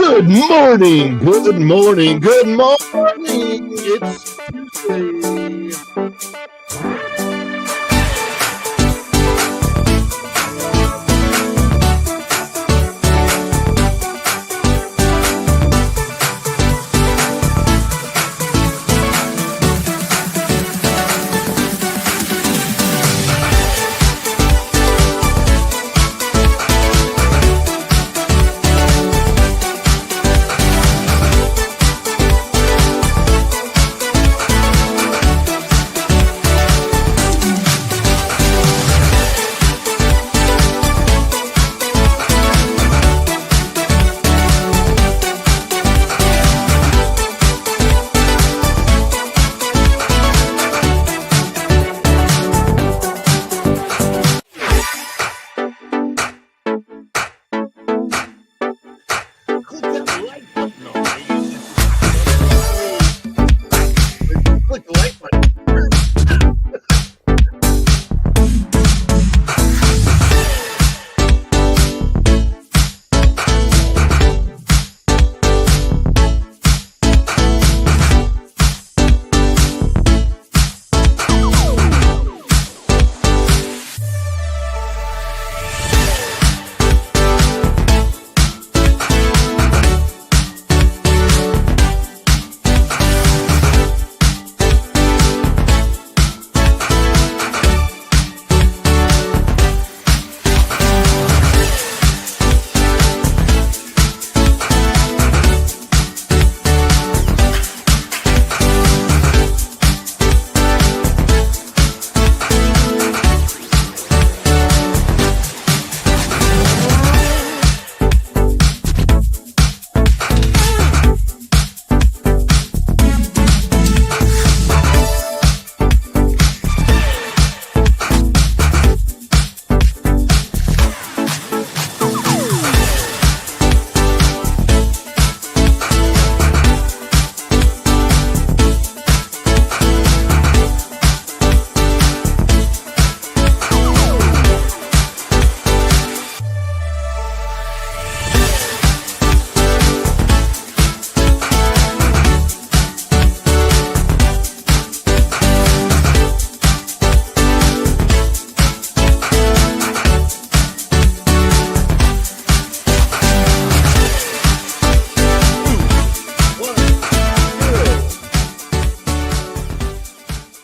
Good morning, good morning, good morning. It's Tuesday. Click that like button already. Click the like button.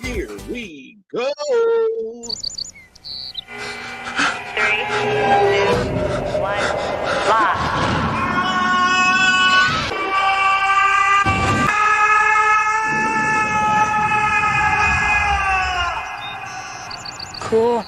Here we go. 3, 2, 1, live. Cool.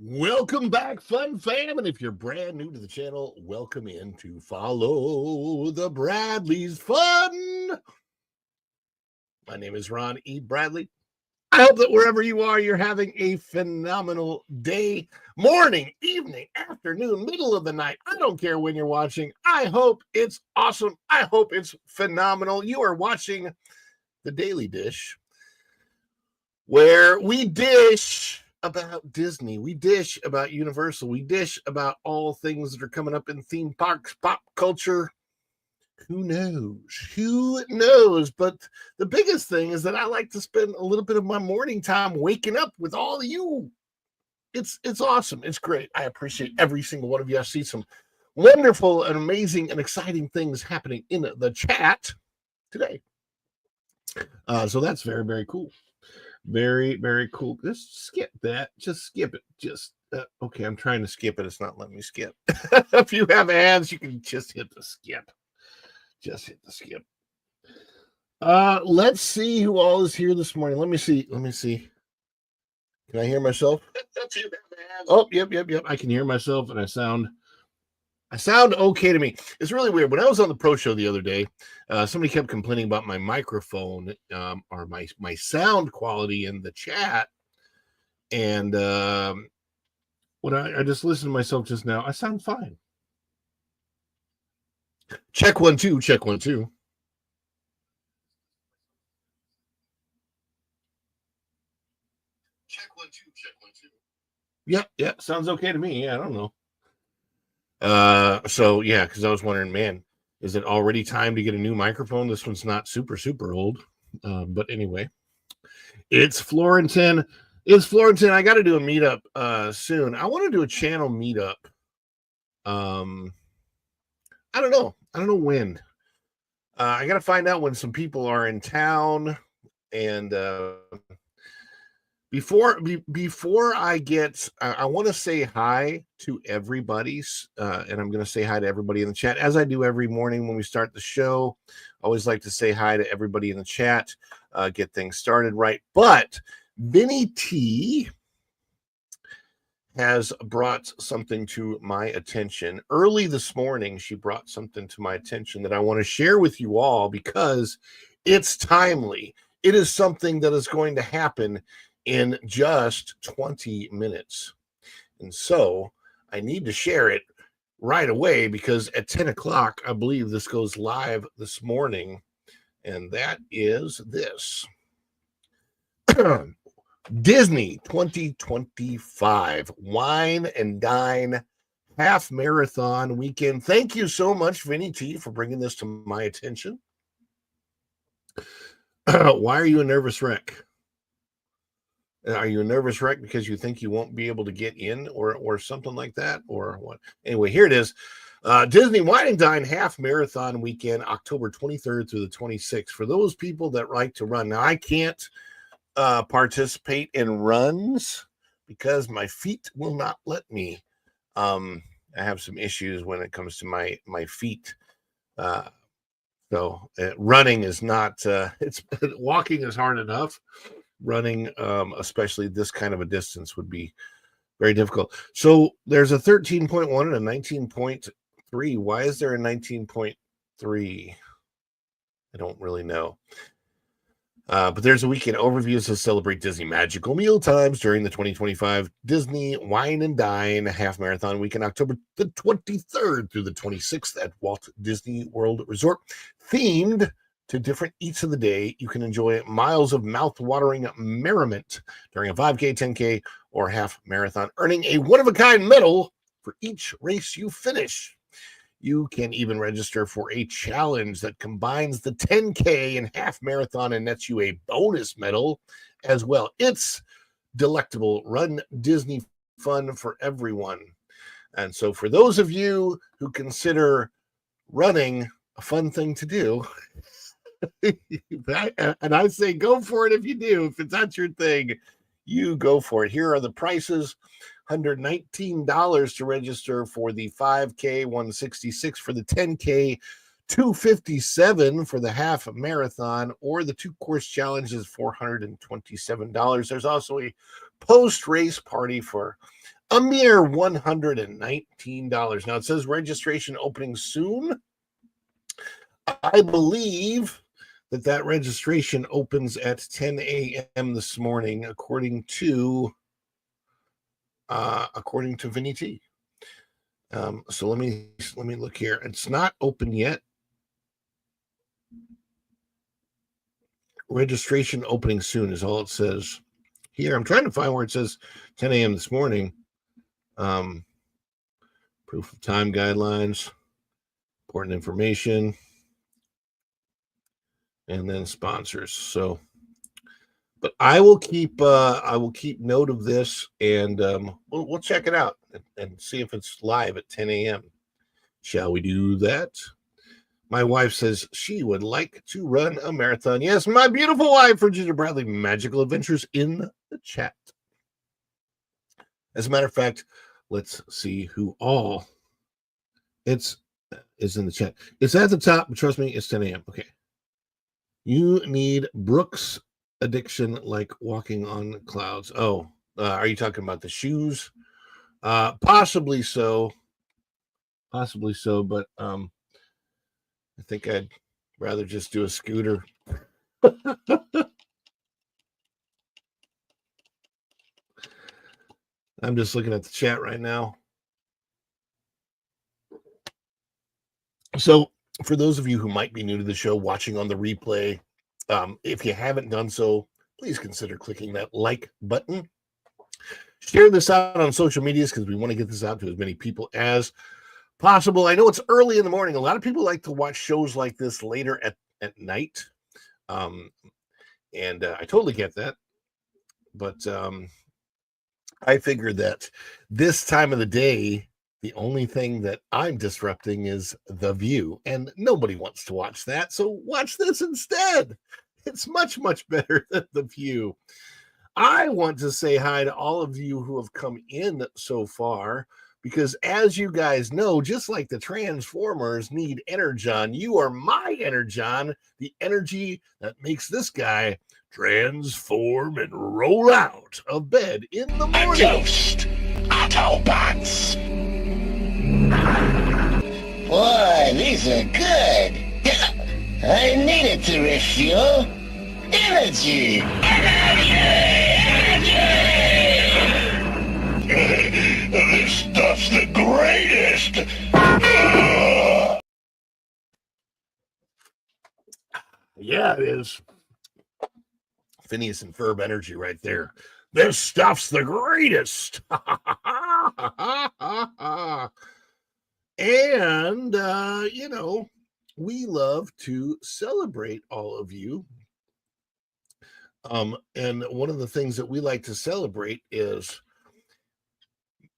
Welcome back, fun fam. And if you're brand new to the channel, welcome in to follow the Bradley's fun. My name is Ron E. Bradley. I hope that wherever you are, you're having a phenomenal day, morning, evening, afternoon, middle of the night. I don't care when you're watching. I hope it's awesome. I hope it's phenomenal. You are watching The Daily Dish, where we dish about Disney, we dish about Universal, we dish about all things that are coming up in theme parks, pop culture, Who knows? Who knows? But the biggest thing is that I like to spend a little bit of my morning time waking up with all of you. It's awesome. It's great. I appreciate every single one of you. I see some wonderful and amazing and exciting things happening in the chat today. So that's very, very cool. Very, very cool. Just skip that. Just skip it. Okay, I'm trying to skip it. It's not letting me skip. If you have ads, you can just hit the skip. Just hit the skip. Let's see who all is here this morning. Let me see. Can I hear myself? Oh, yep. I can hear myself, and I sound okay to me. It's really weird. When I was on the Pro Show the other day, somebody kept complaining about my microphone or my sound quality in the chat, and when I just listened to myself just now, I sound fine. Check 1 2. Check 1 2. Check 1 2. Check 1 2. Yep. Sounds okay to me. Yeah, I don't know. So yeah, because I was wondering, man, is it already time to get a new microphone? This one's not super old. But anyway, it's Florentin. I got to do a meetup soon. I want to do a channel meetup. I don't know when. I got to find out when some people are in town, and before I get, I want to say hi to everybody's, and I'm going to say hi to everybody in the chat, as I do every morning when we start the show. I always like to say hi to everybody in the chat, get things started right. But Vinny T has brought something to my attention. Early this morning, she brought something to my attention that I want to share with you all because it's timely. It is something that is going to happen in just 20 minutes. And so I need to share it right away because at 10 o'clock, I believe this goes live this morning. And that is this. Disney 2025 Wine and Dine Half Marathon Weekend. Thank you so much, Vinny T, for bringing this to my attention. Why are you a nervous wreck? Are you a nervous wreck because you think you won't be able to get in or something like that? Or what? Anyway, here it is. Disney Wine and Dine Half Marathon Weekend, October 23rd through the 26th. For those people that like to run. Now, I can't participate in runs because my feet will not let me. I have some issues when it comes to my feet. So running is not, it's walking is hard enough. Running, especially this kind of a distance, would be very difficult. So there's a 13.1 and a 19.3. Why is there a 19.3? I don't really know. But there's a weekend overview to celebrate Disney magical meal times during the 2025 Disney Wine and Dine Half Marathon Weekend, October the 23rd through the 26th at Walt Disney World Resort. Themed to different eats of the day, you can enjoy miles of mouth-watering merriment during a 5K, 10K, or half marathon, earning a one-of-a-kind medal for each race you finish. You can even register for a challenge that combines the 10K and half marathon and nets you a bonus medal as well. It's delectable. Run Disney fun for everyone. And so for those of you who consider running a fun thing to do, and I say go for it if you do. If it's not your thing, you go for it. Here are the prices. $119 to register for the 5K, $166 for the 10K, $257 for the half marathon, or the 2-course challenge is $427. There's also a post-race party for a mere $119. Now it says registration opening soon. I believe that registration opens at 10 a.m. this morning, according to Vinny T. So let me look here. It's not open yet. Registration opening soon is all it says here. I'm trying to find where it says 10 a.m. this morning. Proof of time guidelines, important information. and then sponsors. So, but I will keep note of this, and we'll check it out and see if it's live at 10 a.m. Shall we do that? My wife says she would like to run a marathon. Yes, my beautiful wife, Virginia Bradley, Magical Adventures in the chat. As a matter of fact, let's see who all is in the chat. It's at the top, but trust me, it's 10 a.m. Okay. You need Brooks addiction like walking on clouds. Oh, are you talking about the shoes? Possibly so. Possibly so, but I think I'd rather just do a scooter. I'm just looking at the chat right now. So for those of you who might be new to the show, watching on the replay, if you haven't done so, please consider clicking that like button. Share this out on social medias because we want to get this out to as many people as possible. I know it's early in the morning. A lot of people like to watch shows like this later at night. And I totally get that. But I figured that this time of the day, the only thing that I'm disrupting is The View, and nobody wants to watch that. So watch this instead. It's much, much better than The View. I want to say hi to all of you who have come in so far, because as you guys know, just like the Transformers need Energon, you are my Energon, the energy that makes this guy transform and roll out of bed in the morning. Ghost Autobots. Boy, these are good. I needed to refuel. Energy! This stuff's the greatest! Yeah, it is. Phineas and Ferb energy right there. This stuff's the greatest. And, we love to celebrate all of you. And one of the things that we like to celebrate is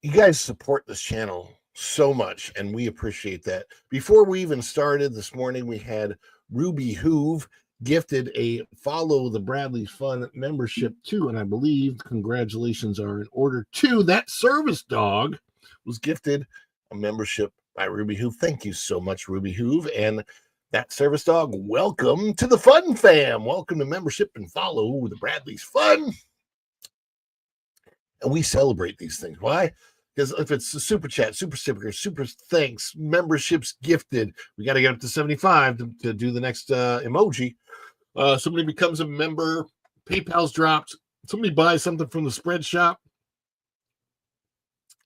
you guys support this channel so much, and we appreciate that. Before we even started this morning, we had Ruby Hoove gifted a Follow the Bradley's Fun membership too, and I believe congratulations are in order too. That service dog was gifted a membership by Ruby Hoove. Thank you so much, Ruby Hoove. And that service dog, welcome to the Fun Fam. Welcome to membership and Follow the Bradley's Fun. And we celebrate these things. Why? Because if it's a super chat, super sticker, super thanks, memberships gifted, we got to get up to 75 to do the next emoji. Somebody becomes a member, PayPal's dropped, somebody buys something from the spread shop.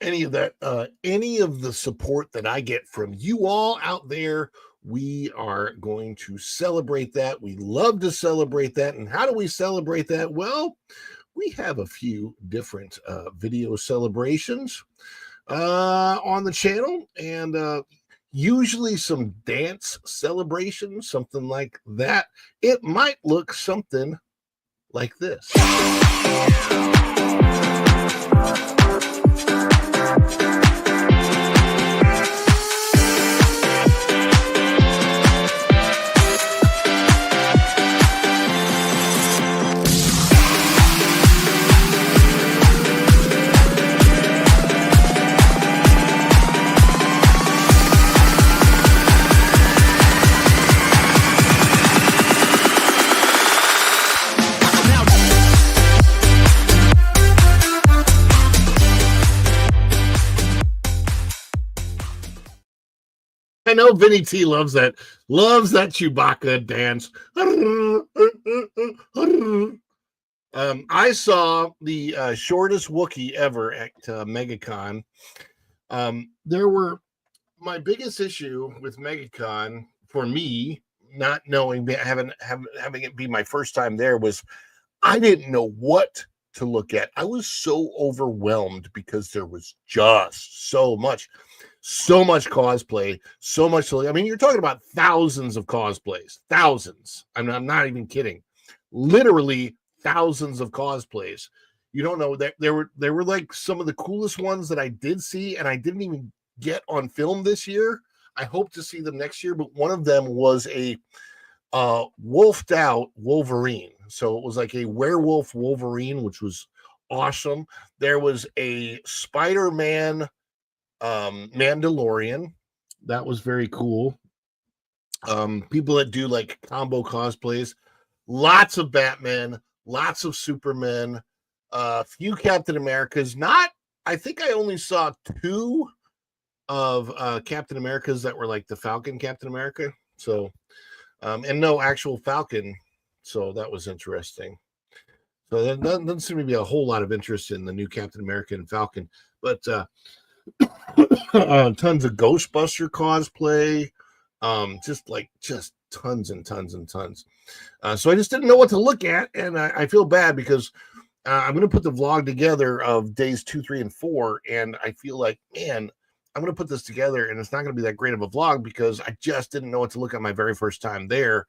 Any of that, any of the support that I get from you all out there, we are going to celebrate that. We love to celebrate that. And how do we celebrate that? Well, we have a few different video celebrations on the channel, and usually some dance celebrations, something like that. It might look something like this. I know Vinny T loves that Chewbacca dance. I saw the shortest Wookiee ever at MegaCon. My biggest issue with MegaCon for me, not knowing, having it be my first time there, was I didn't know what to look at. I was so overwhelmed because there was just so much cosplay, so much. I mean, you're talking about thousands of cosplays, thousands. I'm not even kidding. Literally thousands of cosplays. You don't know that there were like some of the coolest ones that I did see, and I didn't even get on film this year. I hope to see them next year, but one of them was a wolfed out Wolverine. So it was like a werewolf Wolverine, which was awesome. There was a Spider-Man Mandalorian. That was very cool. People that do like combo cosplays, lots of Batman, lots of Superman, few Captain Americas. I think I only saw 2 of Captain Americas that were like the Falcon Captain America. So, and no actual Falcon. So that was interesting. So there doesn't seem to be a whole lot of interest in the new Captain America and Falcon, but tons of Ghostbuster cosplay, just tons and tons and tons. So I just didn't know what to look at, and I feel bad because I'm going to put the vlog together of days 2, 3, and 4, and I feel like, man, I'm going to put this together, and it's not going to be that great of a vlog because I just didn't know what to look at my very first time there.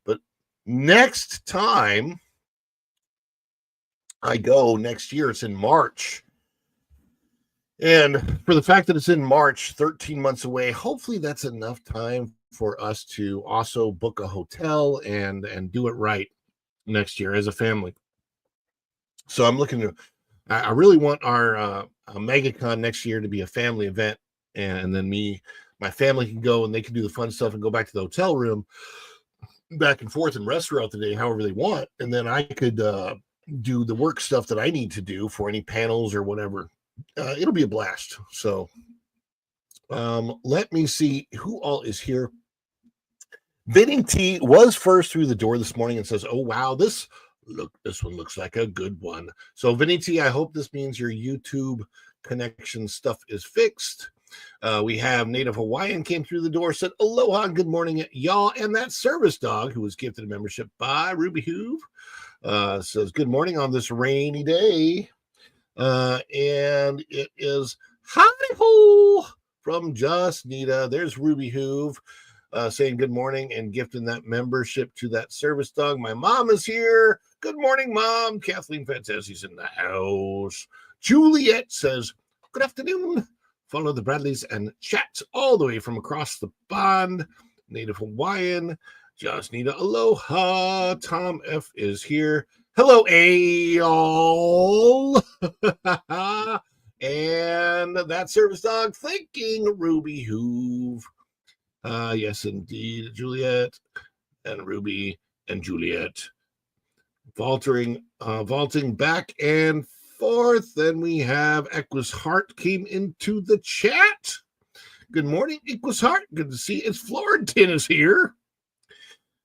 But next time I go next year, it's in March. And for the fact that it's in March, 13 months away, hopefully that's enough time for us to also book a hotel and do it right next year as a family. So I'm looking to, I really want our MegaCon next year to be a family event. And then my family can go and they can do the fun stuff and go back to the hotel room back and forth and rest throughout the day, however they want. And then I could do the work stuff that I need to do for any panels or whatever. It'll be a blast. So let me see who all is here. Vinny T was first through the door this morning and says, "Oh wow, this one looks like a good one." So Vinny T, I hope this means your YouTube connection stuff is fixed. We have Native Hawaiian came through the door, said aloha and good morning y'all, and that service dog who was gifted a membership by Ruby Hoove says good morning on this rainy day. And it is howdy ho from Just Nita. There's Ruby Hoove saying good morning and gifting that membership to that service dog. My mom is here. Good morning, Mom. Kathleen Fantasy's in the house. Juliet says good afternoon. Follow the Bradleys and chat all the way from across the pond. Native Hawaiian. Just Nita, aloha. Tom F is here. Hello, all. And that service dog thanking Ruby Hoove. Yes, indeed, Juliet and Ruby and Juliet vaulting back and forth. Then we have Equus Heart came into the chat. Good morning, Equus Heart. Good to see you. It's Florentin is here.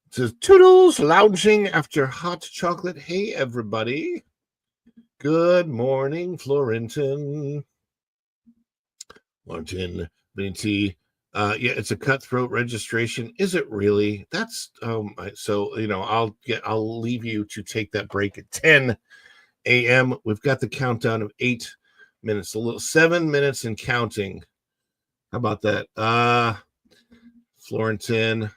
It says Toodles lounging after hot chocolate. Hey, everybody. Good morning, Florentin. Florentin, Vinny. Yeah, it's a cutthroat registration. Is it really? That's so I'll leave you to take that break at 10 a.m. We've got the countdown of 8 minutes, 7 minutes and counting. How about that? Florentin.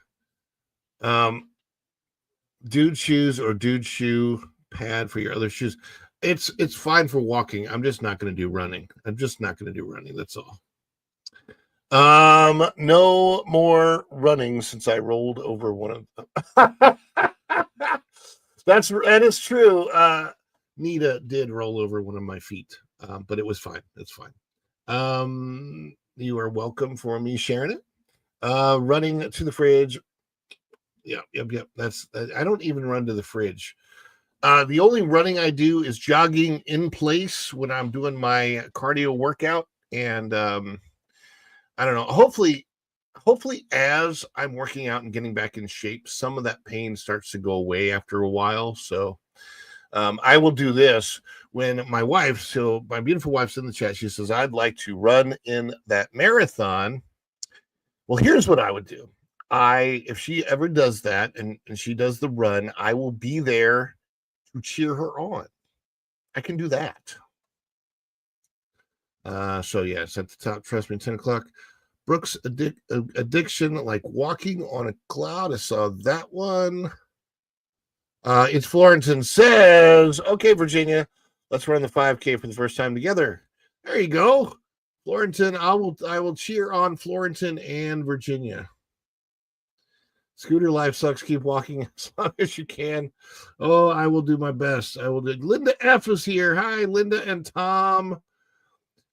Dude shoes or dude shoe pad for your other shoes. It's fine for walking. I'm just not going to do running. That's all. No more running since I rolled over one of them. That is true. Nita did roll over one of my feet, but it was fine. It's fine. You are welcome for me sharing it. Running to the fridge. Yep. I don't even run to the fridge. The only running I do is jogging in place when I'm doing my cardio workout. And I don't know. Hopefully as I'm working out and getting back in shape, some of that pain starts to go away after a while. So I will do this when my beautiful wife's in the chat. She says, I'd like to run in that marathon. Well, here's what I would do. If she ever does that and she does the run, I will be there to cheer her on. I can do that. So yeah, it's at the top. Trust me, 10 o'clock. Brooks addiction, like walking on a cloud. I saw that one. It's Florenton says, okay, Virginia, let's run the 5K for the first time together. There you go. Florenton, I will cheer on Florenton and Virginia. Scooter life sucks. Keep walking as long as you can. Oh, I will do my best. I will do. Linda F is here. Hi, Linda and Tom.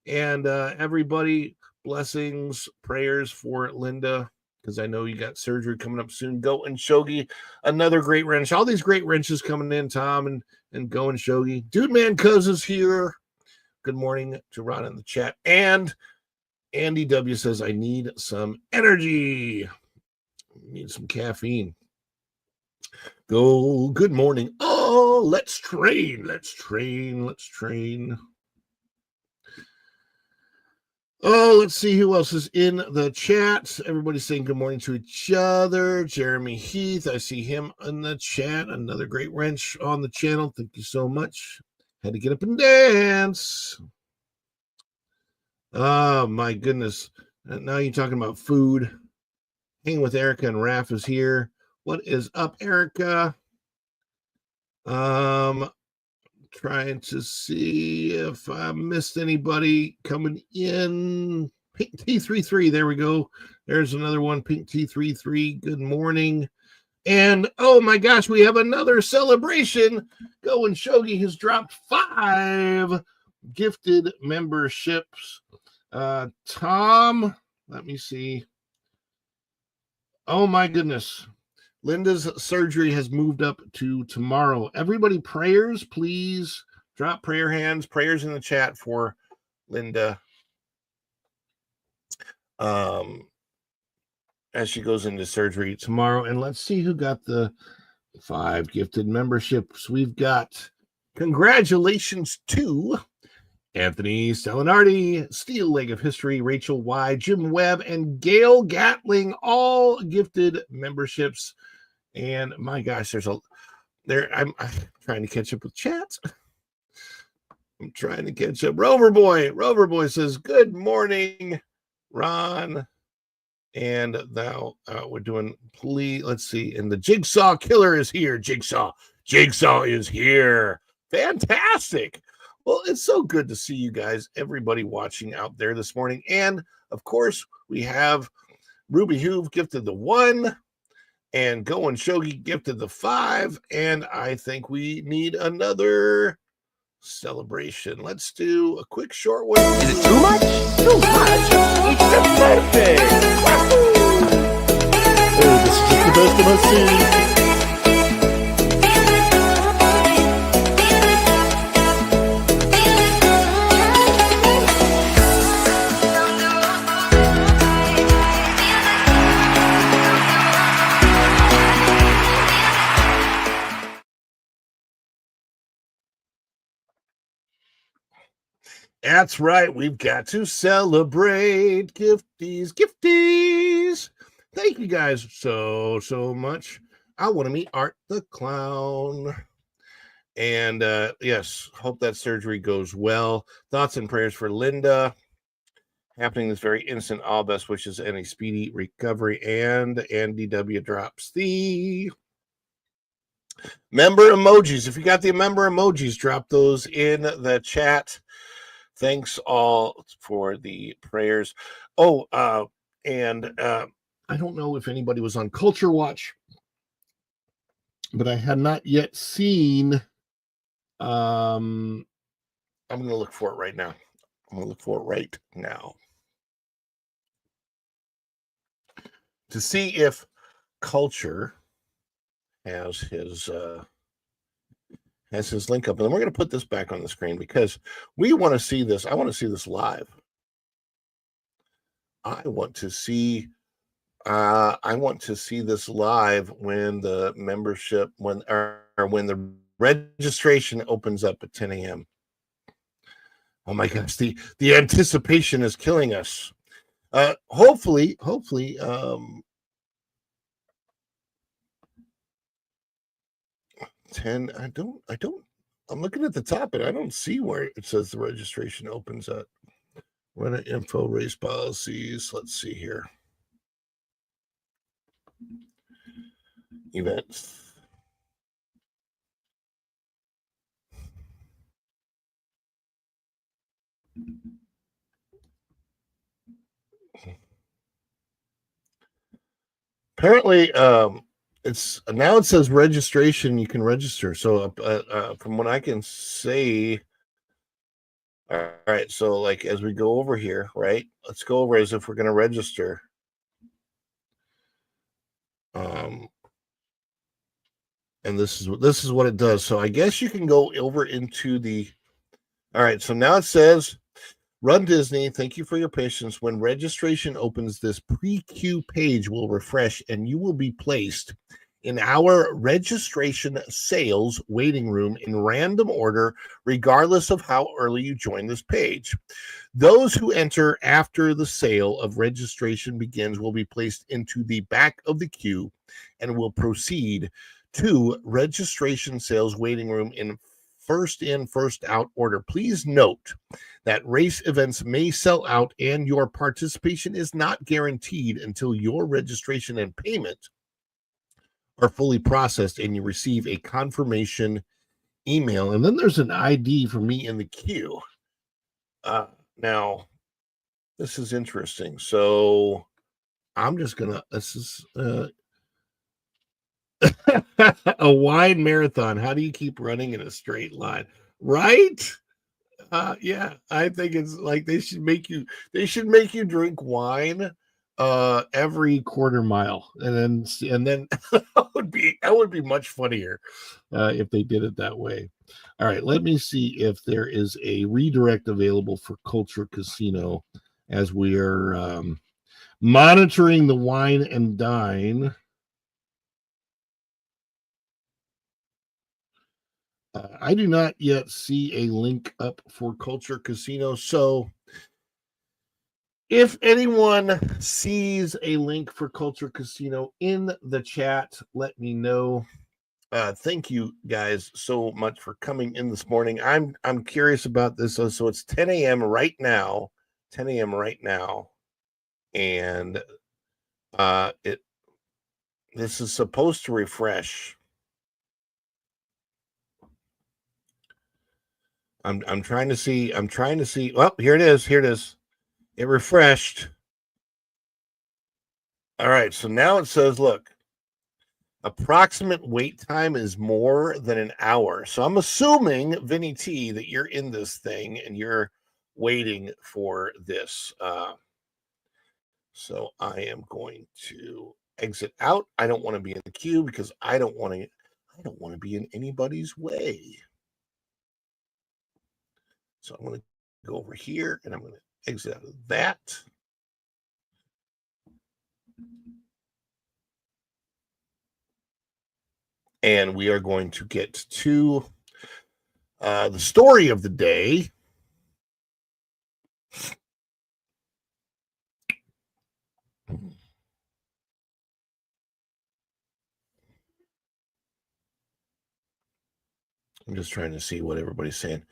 And everybody, blessings, prayers for Linda, because I know you got surgery coming up soon. Go and Shogi, another great wrench. All these great wrenches coming in, Tom and Go and Shogi. Dude Man Cuz is here. Good morning to Ron in the chat. And Andy W says, I need some energy. Need some caffeine. Go, good morning. Oh, let's train. Let's train. Let's train. Oh, let's see who else is in the chat. Everybody's saying good morning to each other. Jeremy Heath, I see him in the chat. Another great wrench on the channel. Thank you so much. Had to get up and dance. Oh, my goodness. Now you're talking about food. Hanging with Erica and Raph is here. What is up, Erica? Trying to see if I missed anybody coming in. Pink T33, there we go. There's another one, Pink T33. Good morning. And oh my gosh, we have another celebration. Go and Shogi has dropped 5 gifted memberships. Tom, let me see. Oh my goodness. Linda's surgery has moved up to tomorrow. Everybody, prayers, please. Drop prayer hands, prayers in the chat for Linda. As she goes into surgery tomorrow. And let's see who got the 5 gifted memberships. We've got congratulations to Anthony Stellinardi, Steel Leg of History, Rachel Y, Jim Webb, and Gail Gatling, all gifted memberships. And my gosh, I'm trying to catch up with chat. I'm trying to catch up. Rover Boy says, good morning, Ron. And now we're doing, please, let's see. And the Jigsaw Killer is here. Jigsaw is here. Fantastic. Well, it's so good to see you guys, everybody watching out there this morning. And of course, we have Ruby Hoove gifted the 1. And Go and Shogi gifted the 5. And I think we need another celebration. Let's do a quick short one. Is it too much? Too much? It's the birthday! Oh, this is just the best of my scene. That's right. We've got to celebrate. Gifties. Thank you guys so much. I want to meet Art the Clown. And yes, hope that surgery goes well. Thoughts and prayers for Linda. Happening this very instant. All best wishes and a speedy recovery. And Andy W drops the member emojis. If you got the member emojis, drop those in the chat. Thanks all for the prayers. Oh, and I don't know if anybody was on Culture Watch, but I had not yet seen. I'm going to look for it right now. To see if Culture has his link up. And then we're going to put this back on the screen because we want to see this. I want to see this live. I want to see this live when the membership, when the registration opens up at 10 a.m. Oh my gosh, the anticipation is killing us. Hopefully, 10. I don't I'm looking at the top, and I don't see where it says the registration opens at. Run an info, race policies. Let's see here. Events. Apparently, it's now it says registration. You can register. So, from what I can say, all right. So, like as we go over here, right? Let's go over as if we're going to register. And this is what it does. So I guess you can go over into the. All right. So now it says, Run Disney, thank you for your patience. When registration opens, this pre-queue page will refresh and you will be placed in our registration sales waiting room in random order, regardless of how early you join this page. Those who enter after the sale of registration begins will be placed into the back of the queue and will proceed to registration sales waiting room in first in, first out order. Please note that race events may sell out and your participation is not guaranteed until your registration and payment are fully processed and you receive a confirmation email. And then there's an ID for me in the queue. Now, this is interesting. So I'm just going to, this is a wide marathon. How do you keep running in a straight line? Right? Yeah, I think it's like they should make you drink wine every quarter mile, and then that would be much funnier if they did it that way. All right, let me see if there is a redirect available for Culture Casino as we are monitoring the wine and dine. I do not yet see a link up for Culture Casino. So if anyone sees a link for Culture Casino in the chat, let me know. Thank you guys so much for coming in this morning. I'm curious about this. So it's 10 a.m. right now. 10 a.m. right now. And this is supposed to refresh. I'm trying to see. Well, here it is. It refreshed. All right. So now it says, look, approximate wait time is more than an hour. So I'm assuming, Vinny T, that you're in this thing and you're waiting for this. So I am going to exit out. I don't want to be in the queue because I don't want to be in anybody's way. So I'm going to go over here and I'm going to exit out of that. And we are going to get to the story of the day. I'm just trying to see what everybody's saying.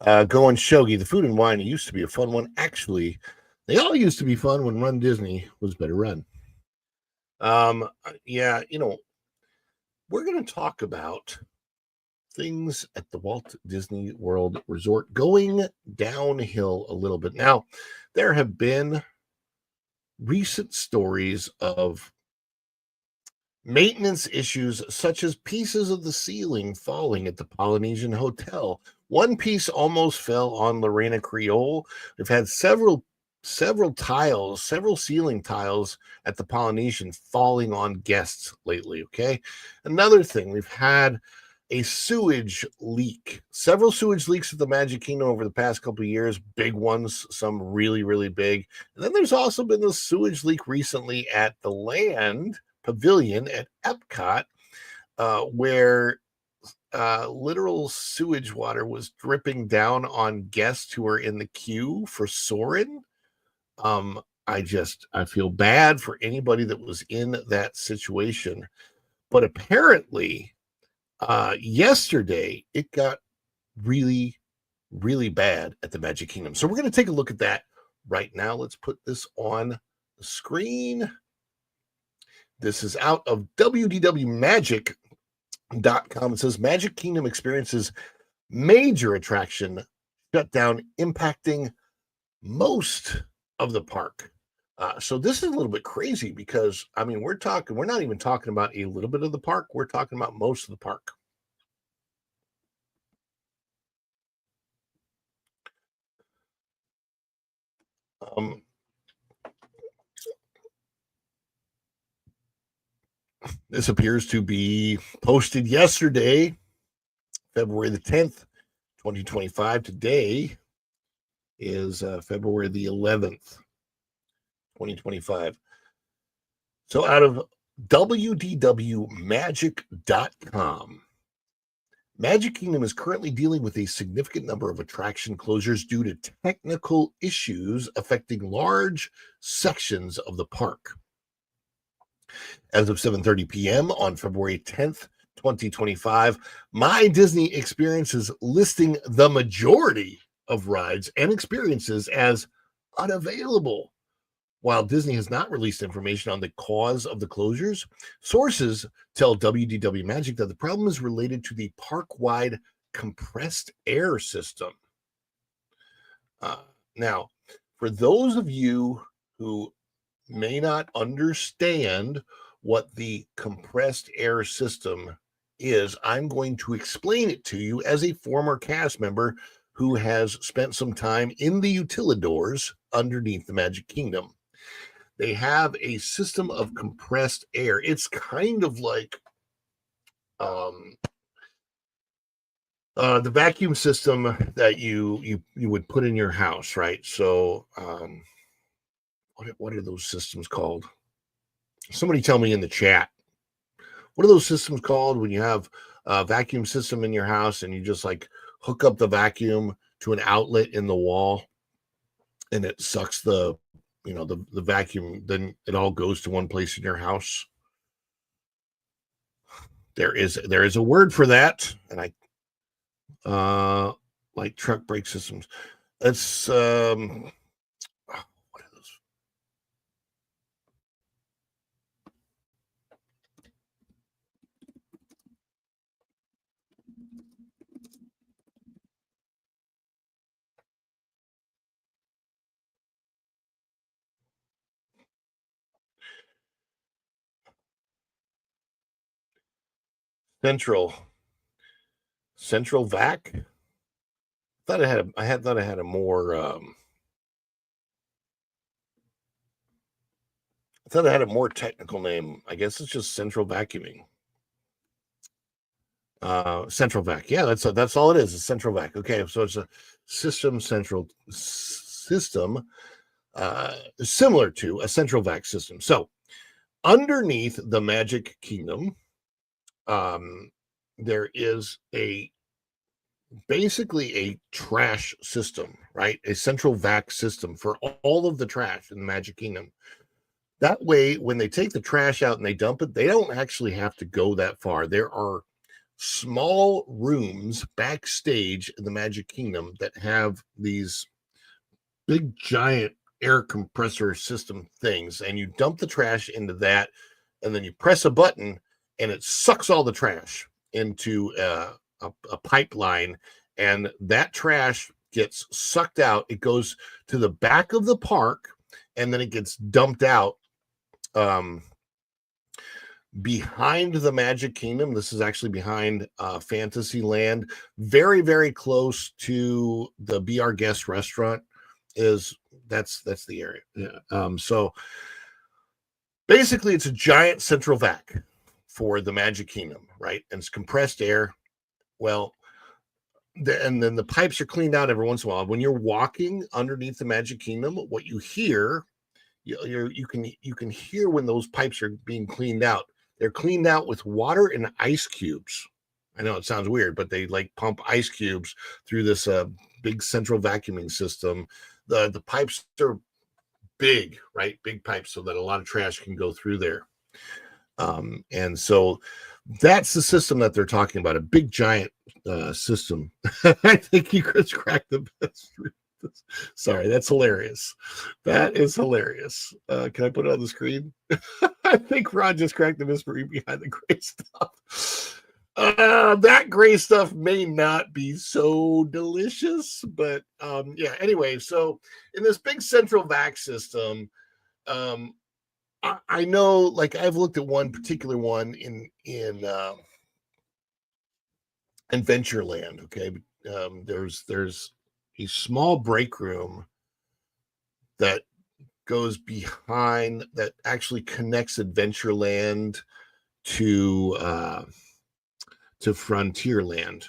Going Shogi, the food and wine used to be a fun one. Actually, they all used to be fun when Run Disney was better run. Yeah, we're going to talk about things at the Walt Disney World Resort going downhill a little bit. Now, there have been recent stories of maintenance issues, such as pieces of the ceiling falling at the Polynesian Hotel. One piece almost fell on Lorena Creole. We've had several ceiling tiles at the Polynesian falling on guests lately. Okay. Another thing, we've had a sewage leak, several sewage leaks at the Magic Kingdom over the past couple of years, big ones, some really, really big. And then there's also been a sewage leak recently at the Land Pavilion at Epcot, where literal sewage water was dripping down on guests who were in the queue for Soarin'. I feel bad for anybody that was in that situation, but apparently yesterday it got really, really bad at the Magic Kingdom. So we're going to take a look at that right now. Let's put this on the screen. This is out of wdwmagic.com. It says Magic Kingdom experiences major attraction shutdown impacting most of the park. So this is a little bit crazy because, I mean, we're not even talking about a little bit of the park. We're talking about most of the park. This appears to be posted yesterday, February the 10th, 2025. Today is February the 11th, 2025. So out of wdwmagic.com, Magic Kingdom is currently dealing with a significant number of attraction closures due to technical issues affecting large sections of the park. As of 7:30 p.m. on February 10th, 2025, My Disney Experience is listing the majority of rides and experiences as unavailable. While Disney has not released information on the cause of the closures, sources tell WDW Magic that the problem is related to the park-wide compressed air system. Now, for those of you who may not understand what the compressed air system is, I'm going to explain it to you as a former cast member who has spent some time in the utilidors underneath the Magic Kingdom. They have a system of compressed air. It's kind of like the vacuum system that you would put in your house, right? So what are those systems called? Somebody tell me in the chat. What are those systems called when you have a vacuum system in your house and you just like hook up the vacuum to an outlet in the wall and it sucks the vacuum, then it all goes to one place in your house? There is a word for that, and like truck brake systems. It's what are those? Central vac. I thought I had a more I thought it had a more technical name. I guess it's just central vacuuming. Central vac. Yeah, that's all it is. It's central vac. Okay, so it's a central system, similar to a central vac system. So underneath the Magic Kingdom, there is basically a trash system, right? A central vac system for all of the trash in the Magic Kingdom. That way, when they take the trash out and they dump it, they don't actually have to go that far. There are small rooms backstage in the Magic Kingdom that have these big giant air compressor system things, and you dump the trash into that, and then you press a button and it sucks all the trash into a pipeline, and that trash gets sucked out. It goes to the back of the park, and then it gets dumped out behind the Magic Kingdom. This is actually behind Fantasyland, very, very close to the Be Our Guest restaurant. That's the area. Yeah. So basically, it's a giant central vac for the Magic Kingdom, right? And it's compressed air. Well, and then the pipes are cleaned out every once in a while. When you're walking underneath the Magic Kingdom, what you hear, you can hear when those pipes are being cleaned out. They're cleaned out with water and ice cubes. I know it sounds weird, but they like pump ice cubes through this big central vacuuming system. The pipes are big, right? Big pipes, so that a lot of trash can go through there. And so that's the system that they're talking about, a big giant system. I think you could crack the best. Sorry, that's hilarious. That is hilarious. Can I put it on the screen? I think Ron just cracked the mystery behind the gray stuff. That gray stuff may not be so delicious, but yeah. Anyway, so in this big central vac system, I know, like I've looked at one particular one in Adventureland. Okay, there's a small break room that goes behind that actually connects Adventureland to Frontierland.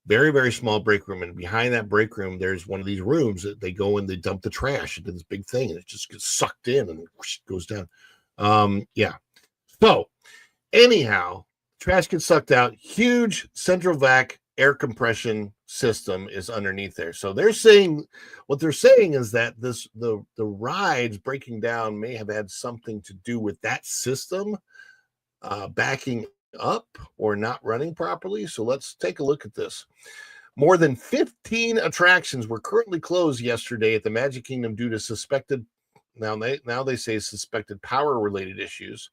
Very, very small break room, and behind that break room, there's one of these rooms that they go and they dump the trash into this big thing, and it just gets sucked in and whoosh, goes down. Yeah. So, anyhow, trash gets sucked out. Huge central vac air compression system is underneath there. So they're saying, what they're saying is that the rides breaking down may have had something to do with that system backing up or not running properly. So let's take a look at this. More than 15 attractions were currently closed yesterday at the Magic Kingdom due to suspected, now they say suspected power related issues.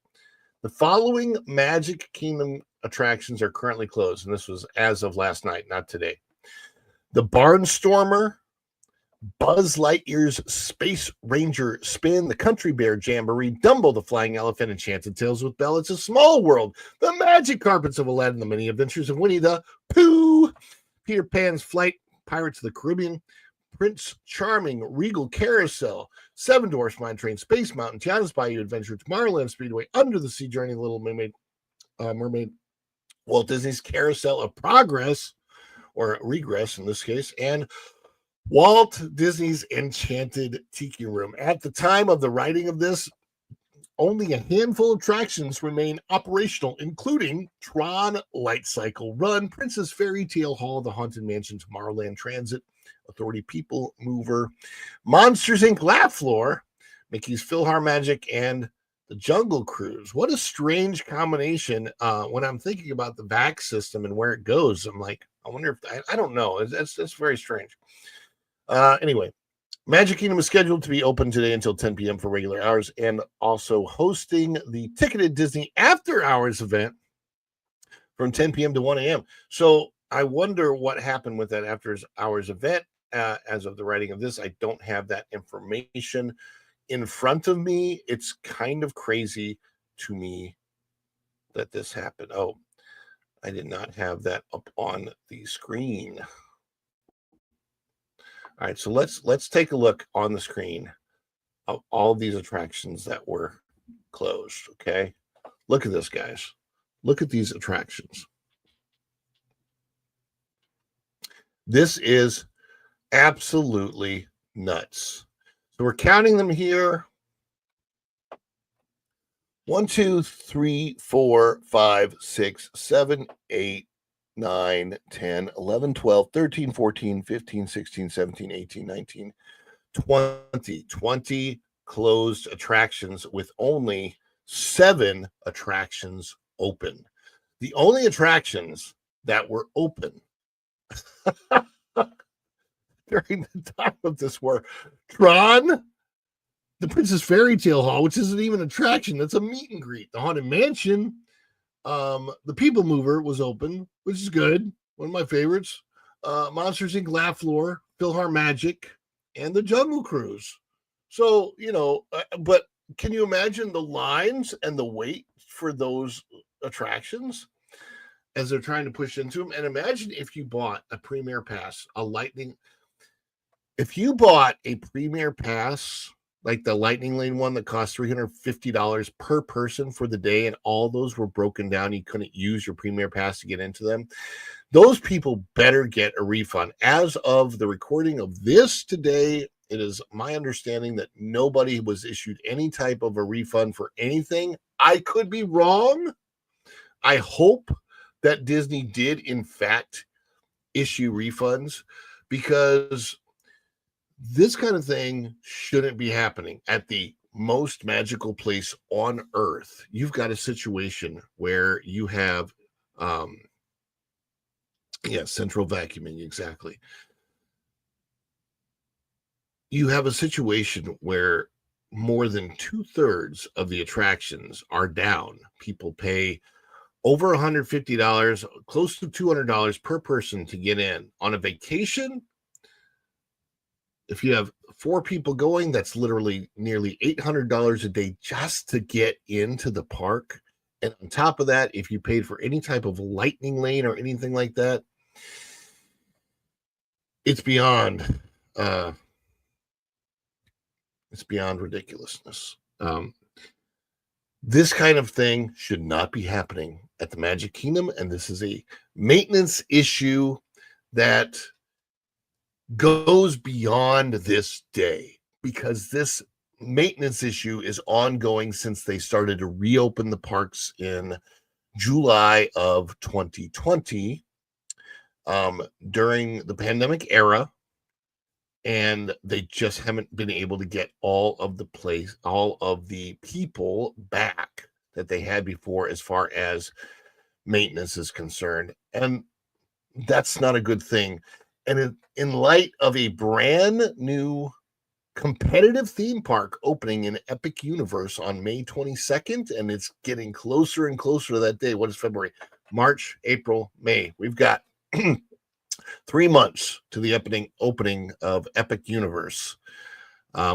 The following Magic Kingdom attractions are currently closed, and this was as of last night, not today. The Barnstormer, Buzz Lightyear's Space Ranger Spin, the Country Bear Jamboree, Dumbo the Flying Elephant, Enchanted Tales with Belle, It's a Small World, the Magic Carpets of Aladdin, the Many Adventures of Winnie the Pooh, Peter Pan's Flight, Pirates of the Caribbean, Prince Charming, Regal Carousel, Seven Dwarfs Mine Train, Space Mountain, Tiana's Bayou Adventure, Tomorrowland Speedway, Under the Sea Journey, Little Mermaid, Walt Disney's Carousel of Progress, or Regress in this case, and Walt Disney's Enchanted Tiki Room. At the time of the writing of this, only a handful of attractions remain operational, including Tron Light Cycle Run, Princess Fairy Tale Hall, the Haunted Mansion, Tomorrowland Transit Authority People Mover, Monsters Inc. Laugh Floor, Mickey's PhilharMagic, and the Jungle Cruise. What a strange combination. When I'm thinking about the VAC system and where it goes, I'm like, I wonder if, I don't know. That's very strange. Anyway, Magic Kingdom is scheduled to be open today until 10 p.m. for regular hours, and also hosting the ticketed Disney After Hours event from 10 p.m. to 1 a.m. So I wonder what happened with that After Hours event. As of the writing of this, I don't have that information in front of me. It's kind of crazy to me that this happened. Oh, I did not have that up on the screen. All right, so let's take a look on the screen of all these attractions that were closed. Okay, look at this, guys. Look at these attractions. This is absolutely nuts. So we're counting them here. 1, 2, 3, 4, 5, 6, 7, 8, 9, 10, 11, 12, 13, 14, 15, 16, 17, 18, 19, 20 closed attractions with only 7 attractions open. The only attractions that were open during the time of this were Tron, the Princess Fairy Tale Hall, which isn't even an attraction, that's a meet and greet. The Haunted Mansion, the People Mover was open, which is good, one of my favorites. Monsters Inc. Laugh Floor, PhilharMagic, and the Jungle Cruise. So, but can you imagine the lines and the wait for those attractions as they're trying to push into them? And imagine if you bought a Premier Pass, if you bought a Premier Pass, like the Lightning Lane one that cost $350 per person for the day, and all those were broken down, you couldn't use your Premier Pass to get into them, those people better get a refund. As of the recording of this today, it is my understanding that nobody was issued any type of a refund for anything. I could be wrong. I hope that Disney did, in fact, issue refunds, because this kind of thing shouldn't be happening at the most magical place on earth. You've got a situation where you have Yeah, central vacuuming, exactly. You have a situation where more than 2/3 of the attractions are down. People pay over $150, close to $200 per person to get in. On a vacation, if you have 4 people going, that's literally nearly $800 a day just to get into the park. And on top of that, if you paid for any type of lightning lane or anything like that, it's beyond uh it's beyond ridiculousness. This kind of thing should not be happening at the Magic Kingdom, and this is a maintenance issue that goes beyond this day, because this maintenance issue is ongoing since they started to reopen the parks in July of 2020, during the pandemic era, and they just haven't been able to get all of the people back that they had before as far as maintenance is concerned. And that's not a good thing. And in light of a brand new competitive theme park opening in Epic Universe on May 22nd, and it's getting closer and closer to that day. What is February? March, April, May. We've got 3 months to the opening of Epic Universe,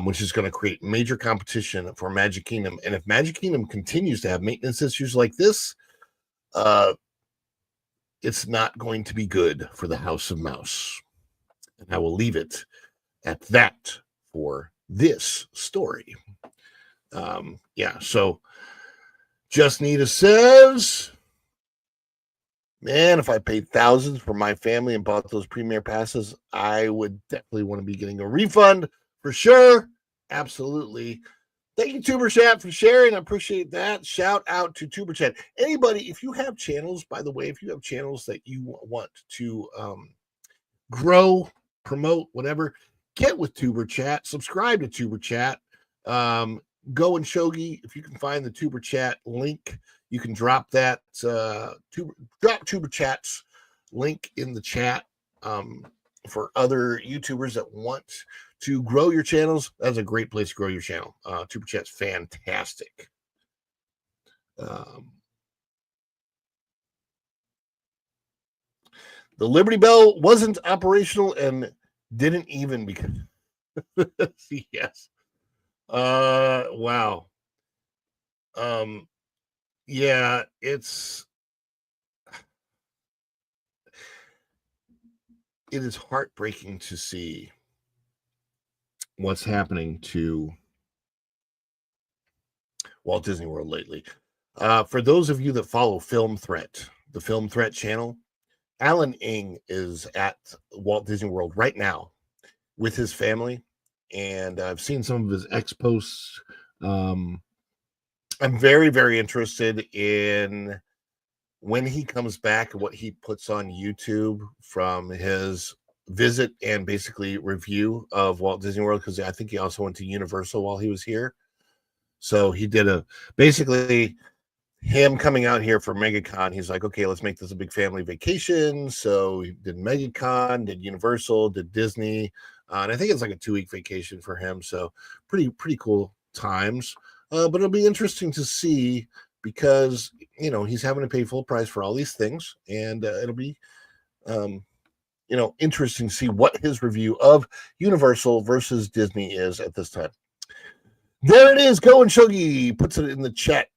which is going to create major competition for Magic Kingdom. And if Magic Kingdom continues to have maintenance issues like this, it's not going to be good for the House of Mouse. And I will leave it at that for this story. So Just Nita says, man, if I paid thousands for my family and bought those premier passes, I would definitely want to be getting a refund for sure. Absolutely. Thank you, Tuber Chat, for sharing. I appreciate that. Shout out to Tuber Chat. Anybody, if you have channels, by the way, if you have channels that you want to grow, promote, whatever, get with Tuber Chat. Subscribe to Tuber Chat. Go and Shogi, if you can find the Tuber Chat link, you can drop that drop Tuber Chat's link in the chat for other YouTubers that want to grow your channels. That's a great place to grow your channel. Tuber Chat's fantastic. The Liberty Bell wasn't operational and didn't even because yes. Wow. Yeah, it is heartbreaking to see what's happening to Walt Disney World lately. For those of you that follow Film Threat, the Film Threat channel, Alan Ng is at Walt Disney World right now with his family, and I've seen some of his ex-posts. I'm very, very interested in when he comes back, what he puts on YouTube from his visit and basically review of Walt Disney World, because I think he also went to Universal while he was here. So he did basically him coming out here for MegaCon. He's like, okay, let's make this a big family vacation. So he did MegaCon, did Universal, did Disney, and I think it's like a 2-week vacation for him. So pretty cool times. But it'll be interesting to see, because he's having to pay full price for all these things, and it'll be interesting to see what his review of Universal versus Disney is at this time. There it is. Go and Shogi puts it in the chat.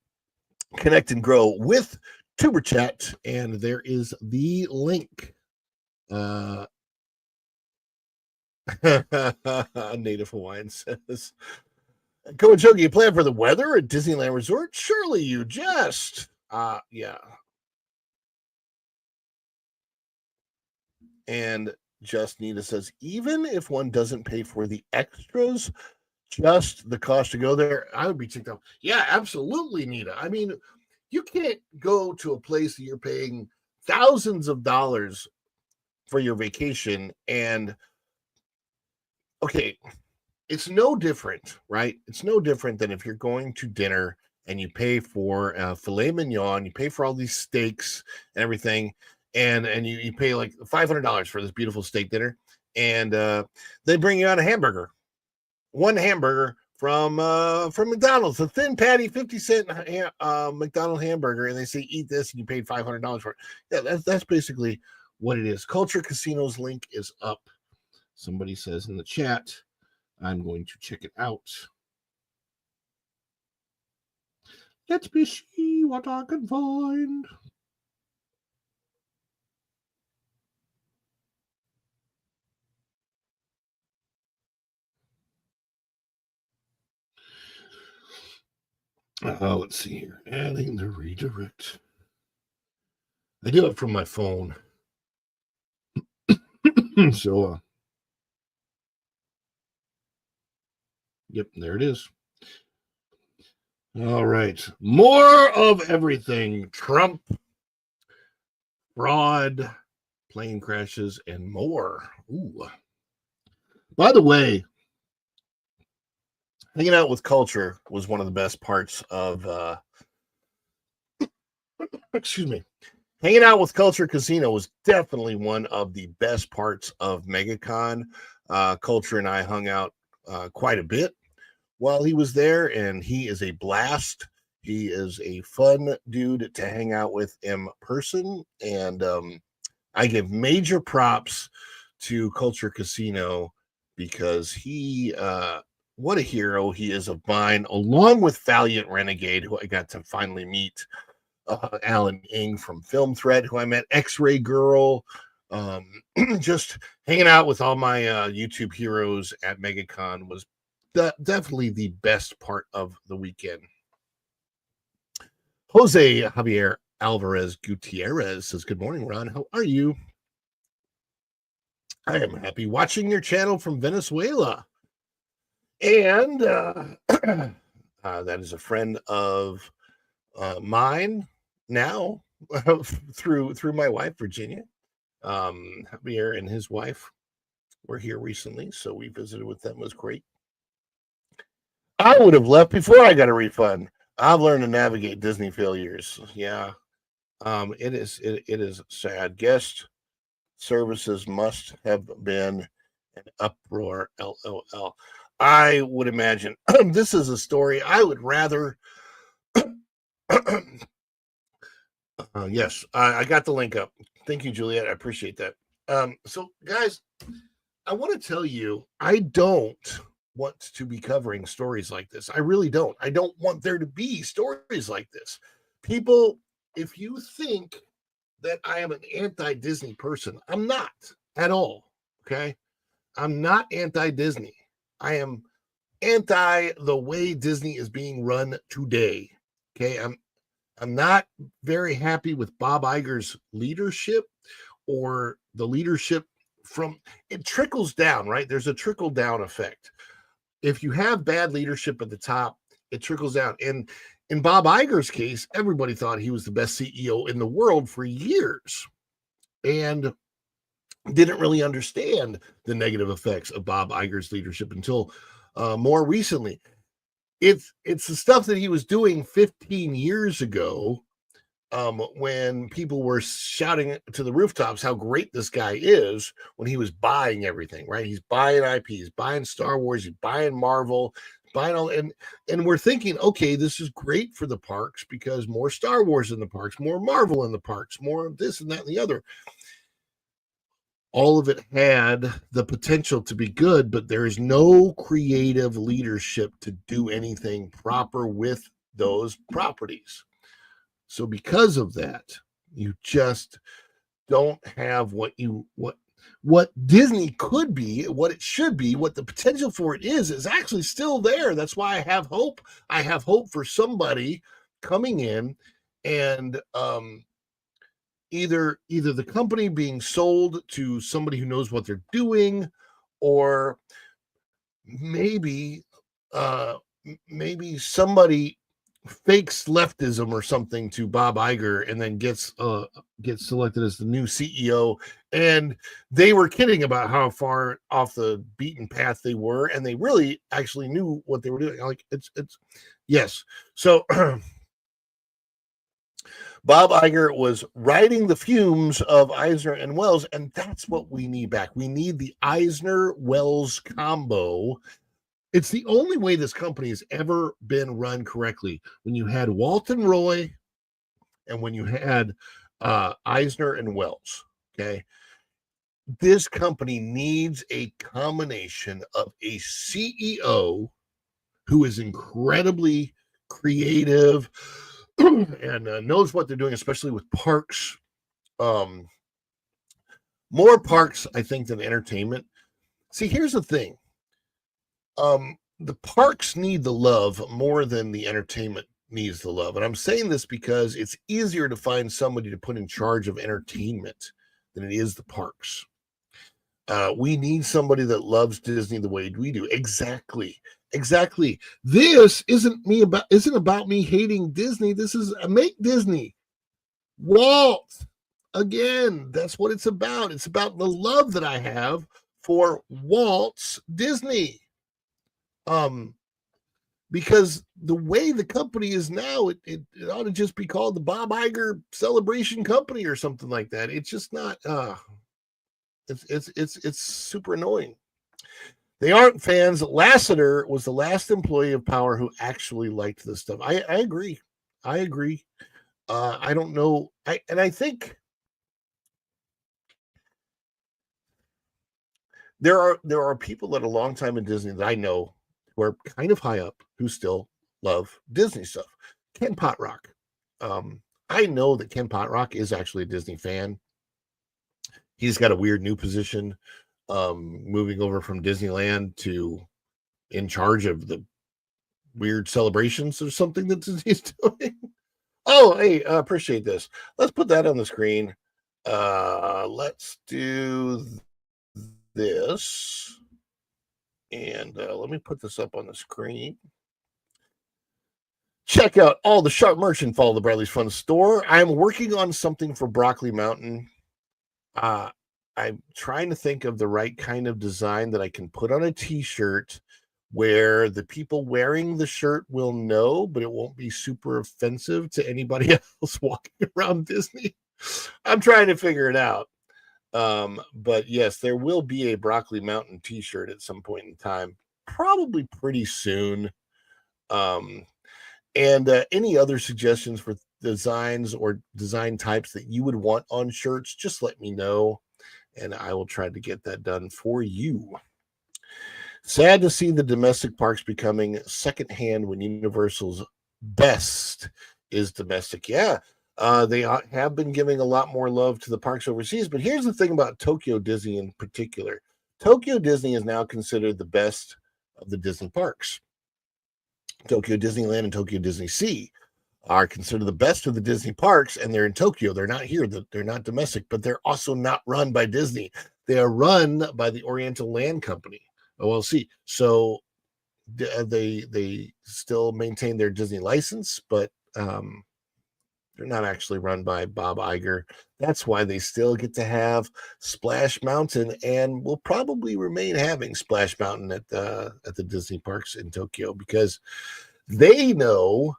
Connect and grow with Tuber Chat, and there is the link. Native Hawaiian says, Go and Shogi, you plan for the weather at Disneyland Resort? Surely you just. Yeah. And Just Nita says, even if one doesn't pay for the extras, just the cost to go there, I would be ticked off. Yeah, absolutely, Nita. I mean, you can't go to a place that you're paying thousands of dollars for your vacation, and okay, it's no different, right? It's no different than if you're going to dinner and you pay for filet mignon, you pay for all these steaks and everything, and you pay like $500 for this beautiful steak dinner, and they bring you out a hamburger, one hamburger from McDonald's, a thin patty 50-cent McDonald's hamburger, and they say eat this, and you paid $500 for it. Yeah, that's basically what it is. Culture Casino's link is up. Somebody says in the chat, I'm going to check it out. Let me see what I can find. Let's see here. Adding the redirect. I do it from my phone. So, yep, there it is. All right. More of everything. Trump, fraud, plane crashes, and more. Ooh. By the way, hanging out with culture was one of the best parts of excuse me. Hanging out with Culture Casino was definitely one of the best parts of MegaCon. Culture and I hung out quite a bit while he was there, and he is a blast. He is a fun dude to hang out with in person, and I give major props to Culture Casino because he, what a hero he is of mine, along with Valiant Renegade, who I got to finally meet. Alan Ing from Film Threat, who I met, X-Ray Girl, just hanging out with all my YouTube heroes at MegaCon was definitely the best part of the weekend. Jose Javier Alvarez Gutierrez says, good morning, Ron. How are you? I am happy watching your channel from Venezuela. And that is a friend of mine now through my wife, Virginia. Javier and his wife were here recently, so we visited with them. It was great. I would have left before I got a refund. I've learned to navigate Disney failures. Yeah. It is sad. Guest services must have been an uproar. LOL. I would imagine this is a story I would rather. Yes, I got the link up. Thank you, Juliet. I appreciate that. So, guys, I want to tell you, I don't want to be covering stories like this. I really don't. I don't want there to be stories like this. People, if you think that I am an anti-Disney person, I'm not at all. Okay, I'm not anti-Disney. I am anti the way Disney is being run today. Okay, I'm not very happy with Bob Iger's leadership or the leadership from it trickles down, right? There's a trickle down effect. If you have bad leadership at the top, it trickles down. And in Bob Iger's case, everybody thought he was the best CEO in the world for years and didn't really understand the negative effects of Bob Iger's leadership until more recently. It's the stuff that he was doing 15 years ago when people were shouting to the rooftops how great this guy is when he was buying everything, right? He's buying IP, he's buying Star Wars, he's buying Marvel, buying all, and we're thinking, okay, this is great for the parks because more Star Wars in the parks, more Marvel in the parks, more of this and that and the other. All of it had the potential to be good, but there is no creative leadership to do anything proper with those properties. So because of that, you just don't have what Disney could be, what it should be, what the potential for it is actually still there. That's why I have hope. I have hope for somebody coming in and either the company being sold to somebody who knows what they're doing, or maybe somebody fakes leftism or something to Bob Iger and then gets selected as the new CEO. And they were kidding about how far off the beaten path they were, and they really actually knew what they were doing. Like it's yes. So Bob Iger was riding the fumes of Eisner and Wells, and that's what we need back. We need the Eisner-Wells combo. It's the only way this company has ever been run correctly. When you had Walt and Roy, and when you had Eisner and Wells, okay? This company needs a combination of a CEO who is incredibly creative and knows what they're doing, especially with parks. More parks, I think, than entertainment. See, here's the thing. The parks need the love more than the entertainment needs the love. And I'm saying this because it's easier to find somebody to put in charge of entertainment than it is the parks. We need somebody that loves Disney the way we do. Exactly. This isn't about me hating Disney. This is make Disney. Walt. Again, that's what it's about. It's about the love that I have for Walt's Disney. Because the way the company is now, it ought to just be called the Bob Iger Celebration Company or something like that. It's just not. It's super annoying. They aren't fans. Lasseter was the last employee of Power who actually liked this stuff. I agree. I don't know. I think there are people that are a long time in Disney that I know who are kind of high up who still love Disney stuff. Ken Potrock. I know that Ken Potrock is actually a Disney fan. He's got a weird new position, moving over from Disneyland to in charge of the weird celebrations or something that he's doing. Oh, hey, appreciate this. Let's put that on the screen. Let's do this. And let me put this up on the screen. Check out all the sharp merch and follow the Bradley's Fun store. I'm working on something for Broccoli Mountain. I'm trying to think of the right kind of design that I can put on a t-shirt where the people wearing the shirt will know, but it won't be super offensive to anybody else walking around Disney. I'm trying to figure it out. But yes, there will be a Broccoli Mountain t-shirt at some point in time, probably pretty soon. And any other suggestions for designs or design types that you would want on shirts, just let me know, and I will try to get that done for you. Sad to see the domestic parks becoming secondhand when Universal's best is domestic. Yeah, they have been giving a lot more love to the parks overseas, but here's the thing about Tokyo Disney in particular. Tokyo Disney is now considered the best of the Disney parks. Tokyo Disneyland and Tokyo Disney Sea are considered the best of the Disney parks, and they're in Tokyo. They're not here. They're not domestic, but they're also not run by Disney. They are run by the Oriental Land Company, OLC. So they still maintain their Disney license, but they're not actually run by Bob Iger. That's why they still get to have Splash Mountain, and will probably remain having Splash Mountain at the Disney parks in Tokyo, because they know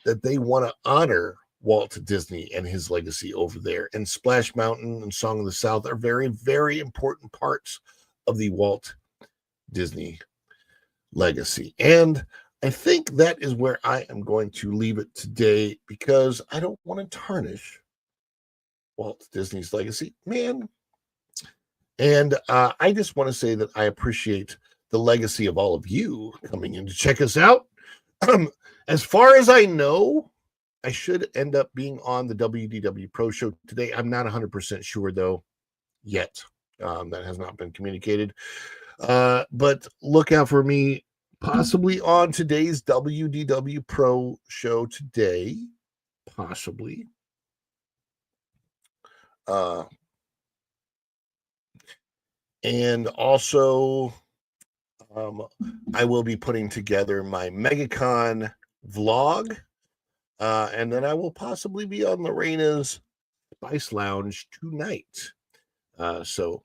that they want to honor Walt Disney and his legacy over there. And Splash Mountain and Song of the South are very, very important parts of the Walt Disney legacy. And I think that is where I am going to leave it today, because I don't want to tarnish Walt Disney's legacy, man. And I just want to say that I appreciate the legacy of all of you coming in to check us out. As far as I know, I should end up being on the WDW Pro Show today. I'm not 100% sure, though, yet. That has not been communicated. But look out for me possibly on today's WDW Pro Show today. Possibly. And also, I will be putting together my MegaCon vlog, and then I will possibly be on Lorena's Spice Lounge tonight. So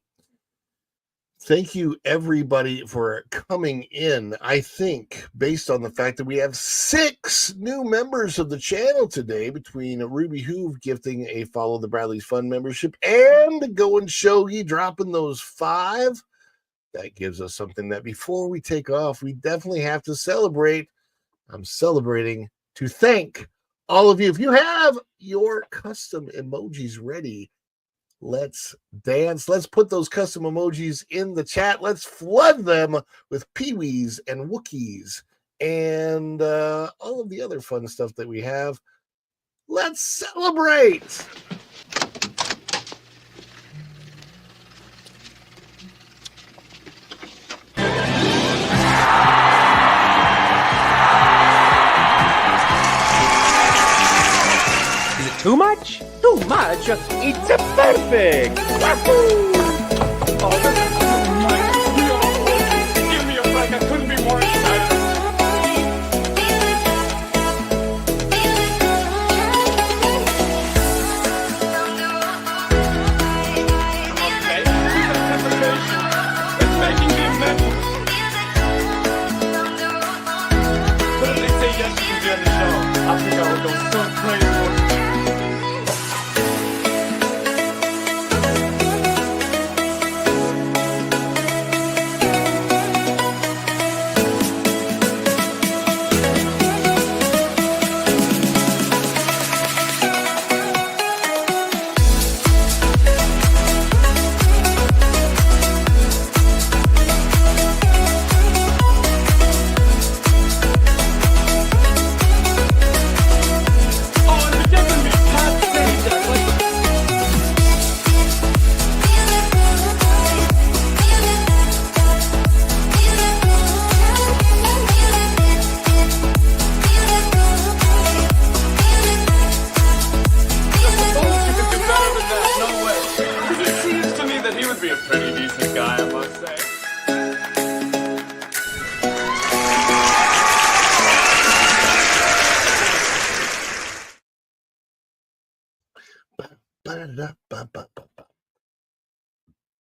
Thank you, everybody, for coming in. I think, based on the fact that we have 6 new members of the channel today, between Ruby Hoove gifting a Follow the Bradley's Fun membership and Going Shogi dropping those 5, that gives us something that before we take off, we definitely have to celebrate. I'm celebrating to thank all of you. If you have your custom emojis ready, let's dance. Let's put those custom emojis in the chat. Let's flood them with peewees and Wookiees and all of the other fun stuff that we have. Let's celebrate. Is it too much? Too much? It's perfect! Wahoo! Oh, this is too much. Give me a break. I couldn't be more excited. Okay, this anticipation is making me mental. But if they say yes, you can be on the show, I think I would go so crazy.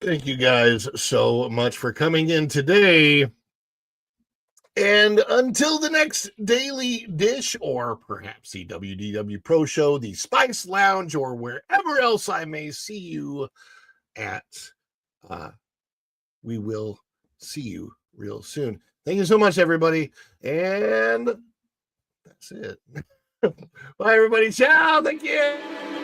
Thank you guys so much for coming in today. And until the next Daily Dish, or perhaps the WDW Pro Show, the Spice Lounge, or wherever else I may see you at, we will see you real soon. Thank you so much, everybody. And that's it. Bye, everybody. Ciao. Thank you.